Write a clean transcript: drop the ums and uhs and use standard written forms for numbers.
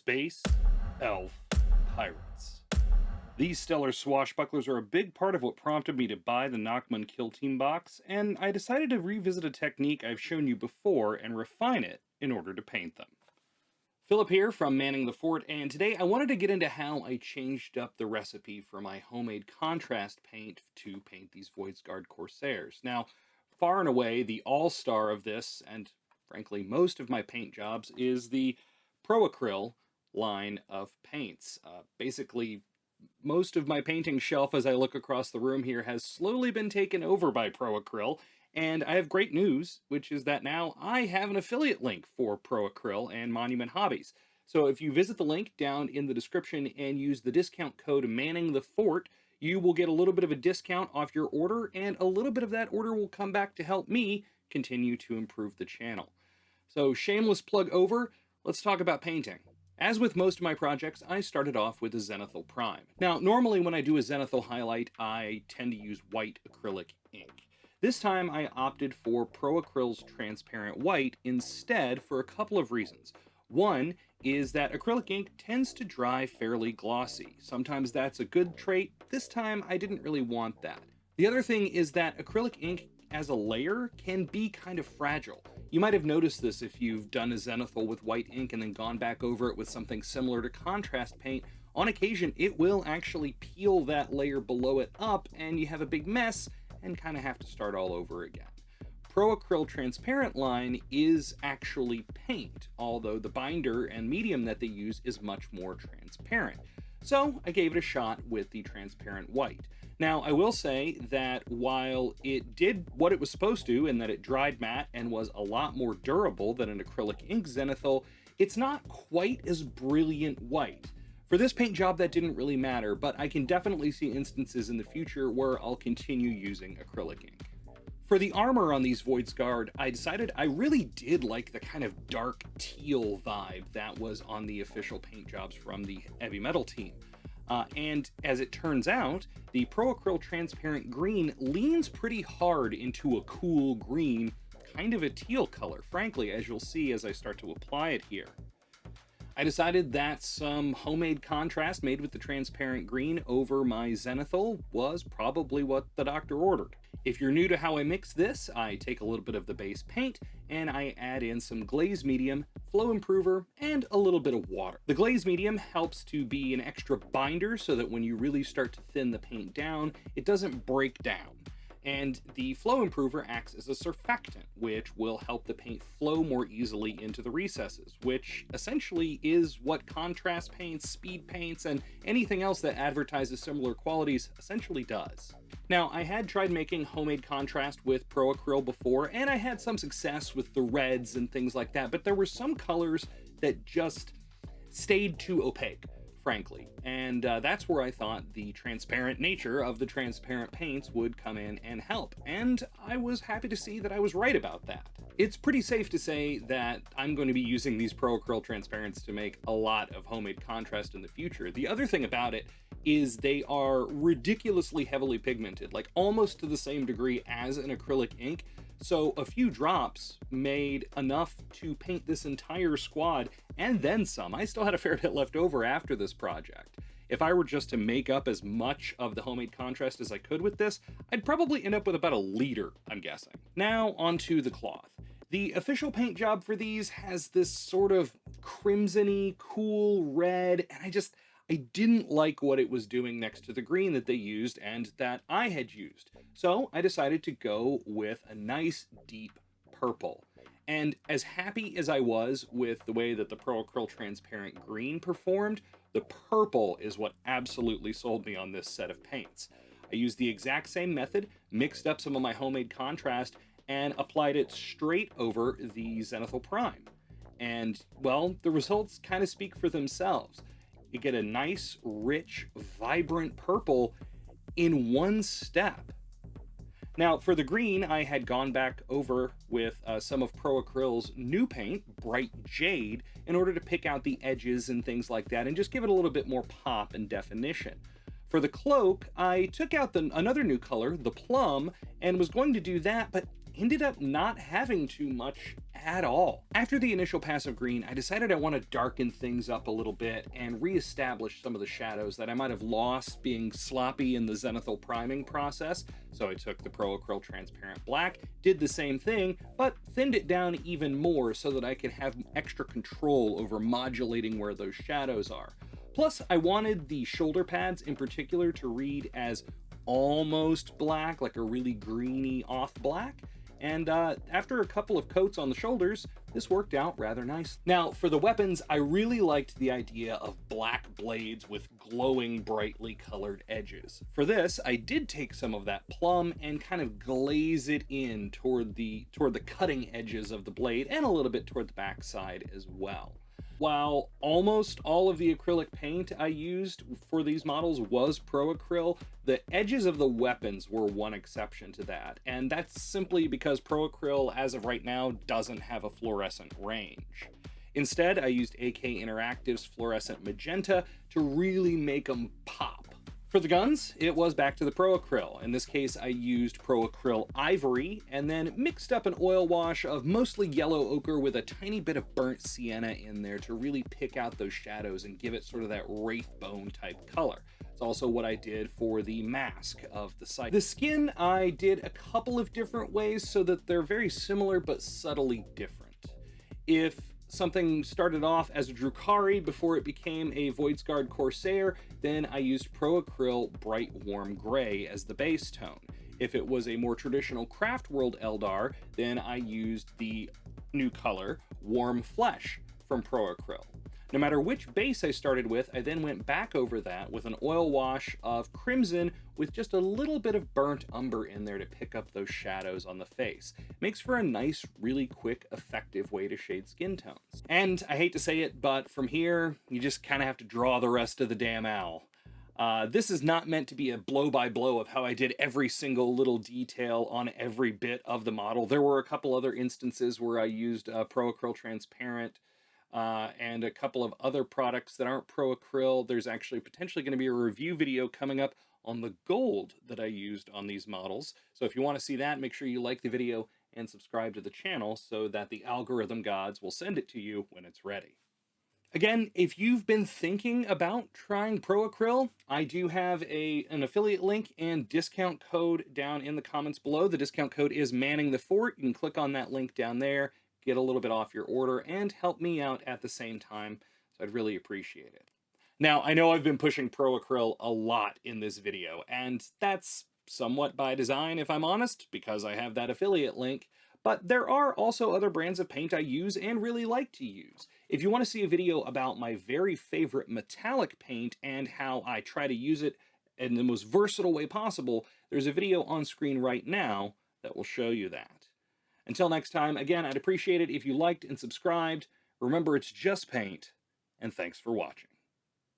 Space Elf Pirates. These stellar swashbucklers are a big part of what prompted me to buy the Nachman Kill Team box, and I decided to revisit a technique I've shown you before and refine it in order to paint them. Philip here from Manning the Fort, and today I wanted to get into how I changed up the recipe for my homemade contrast paint to paint these Voids Guard Corsairs. Now, far and away, the all-star of this, and frankly most of my paint jobs, is the Pro Acryl line of paints. Basically, most of my painting shelf as I look across the room here has slowly been taken over by Pro Acryl, and I have great news, which is that now I have an affiliate link for Pro Acryl and Monument Hobbies. So if you visit the link down in the description and use the discount code Manning the Fort, you will get a little bit of a discount off your order, and a little bit of that order will come back to help me continue to improve the channel. So shameless plug over, let's talk about painting. As with most of my projects, I started off with a Xenithol Prime. Now, normally when I do a Xenithol highlight, I tend to use white acrylic ink. This time I opted for Pro Acryl's transparent white instead for a couple of reasons. One is that acrylic ink tends to dry fairly glossy. Sometimes that's a good trait. This time I didn't really want that. The other thing is that acrylic ink as a layer can be kind of fragile. You might have noticed this if you've done a Xenithol with white ink and then gone back over it with something similar to contrast paint. On occasion, it will actually peel that layer below it up and you have a big mess and kind of have to start all over again. Pro Acryl transparent line is actually paint, although the binder and medium that they use is much more transparent. So I gave it a shot with the transparent white. Now, I will say that while it did what it was supposed to, in that it dried matte and was a lot more durable than an acrylic ink Xenithol, it's not quite as brilliant white. For this paint job, that didn't really matter, but I can definitely see instances in the future where I'll continue using acrylic ink. For the armor on these Voids Guard, I decided I really did like the kind of dark teal vibe that was on the official paint jobs from the heavy metal team. And as it turns out, the Pro Acryl transparent green leans pretty hard into a cool green, kind of a teal color, frankly, as you'll see as I start to apply it here. I decided that some homemade contrast made with the transparent green over my Xenithol was probably what the doctor ordered. If you're new to how I mix this, I take a little bit of the base paint and I add in some glaze medium, flow improver, and a little bit of water. The glaze medium helps to be an extra binder so that when you really start to thin the paint down, it doesn't break down. And the flow improver acts as a surfactant, which will help the paint flow more easily into the recesses, which essentially is what contrast paints, speed paints, and anything else that advertises similar qualities essentially does. Now, I had tried making homemade contrast with Pro Acryl before, and I had some success with the reds and things like that, but there were some colors that just stayed too opaque, frankly. And that's where I thought the transparent nature of the transparent paints would come in and help. And I was happy to see that I was right about that. It's pretty safe to say that I'm going to be using these Pro Acryl transparents to make a lot of homemade contrast in the future. The other thing about it is they are ridiculously heavily pigmented, like almost to the same degree as an acrylic ink. So a few drops made enough to paint this entire squad and then some. I still had a fair bit left over after this project. If I were just to make up as much of the homemade contrast as I could with this, I'd probably end up with about a liter, I'm guessing. Now onto the cloth. The official paint job for these has this sort of crimson-y, cool red, and I didn't like what it was doing next to the green that they used and that I had used. So I decided to go with a nice deep purple. And as happy as I was with the way that the Pro Acryl transparent green performed, the purple is what absolutely sold me on this set of paints. I used the exact same method, mixed up some of my homemade contrast, and applied it straight over the Xenithol Prime. And, well, the results kind of speak for themselves. You get a nice, rich, vibrant purple in one step. Now, for the green, I had gone back over with some of Pro Acryl's new paint, Bright Jade, in order to pick out the edges and things like that, and just give it a little bit more pop and definition. For the cloak, I took out another new color, the Plum, and was going to do that, but ended up not having too much at all. After the initial pass of green, I decided I want to darken things up a little bit and reestablish some of the shadows that I might have lost being sloppy in the Xenithol priming process. So I took the Pro Acryl Transparent Black, did the same thing, but thinned it down even more so that I could have extra control over modulating where those shadows are. Plus, I wanted the shoulder pads in particular to read as almost black, like a really greeny off black. And after a couple of coats on the shoulders, this worked out rather nice. Now, for the weapons, I really liked the idea of black blades with glowing, brightly colored edges. For this, I did take some of that Plum and kind of glaze it in toward the cutting edges of the blade and a little bit toward the backside as well. While almost all of the acrylic paint I used for these models was Pro Acryl, the edges of the weapons were one exception to that, and that's simply because Pro Acryl, as of right now, doesn't have a fluorescent range. Instead, I used AK Interactive's Fluorescent Magenta to really make them pop. For the guns, it was back to the Pro Acryl. In this case, I used Pro Acryl Ivory and then mixed up an oil wash of mostly yellow ochre with a tiny bit of burnt sienna in there to really pick out those shadows and give it sort of that wraith bone type color. It's also what I did for the mask of the site. The skin, I did a couple of different ways so that they're very similar but subtly different. If something started off as a Drukhari before it became a Voidsguard Corsair, then I used Pro Acryl Bright Warm Gray as the base tone. If it was a more traditional Craft World Eldar, then I used the new color Warm Flesh from Pro Acryl. No matter which base I started with, I then went back over that with an oil wash of crimson with just a little bit of burnt umber in there to pick up those shadows on the face. Makes for a nice, really quick, effective way to shade skin tones. And I hate to say it, but from here, you just kind of have to draw the rest of the damn owl. This is not meant to be a blow-by-blow of how I did every single little detail on every bit of the model. There were a couple other instances where I used Pro Acryl Transparent and a couple of other products that aren't Pro Acryl. There's actually potentially going to be a review video coming up on the gold that I used on these models. So if you want to see that, make sure you like the video and subscribe to the channel so that the algorithm gods will send it to you when it's ready. Again, if you've been thinking about trying Pro Acryl, I do have an affiliate link and discount code down in the comments below. The discount code is Manning the Fort. You can click on that link down there, get a little bit off your order, and help me out at the same time, so I'd really appreciate it. Now, I know I've been pushing Pro Acryl a lot in this video, and that's somewhat by design, if I'm honest, because I have that affiliate link, but there are also other brands of paint I use and really like to use. If you want to see a video about my very favorite metallic paint and how I try to use it in the most versatile way possible, there's a video on screen right now that will show you that. Until next time, again, I'd appreciate it if you liked and subscribed. Remember, it's just paint, and thanks for watching.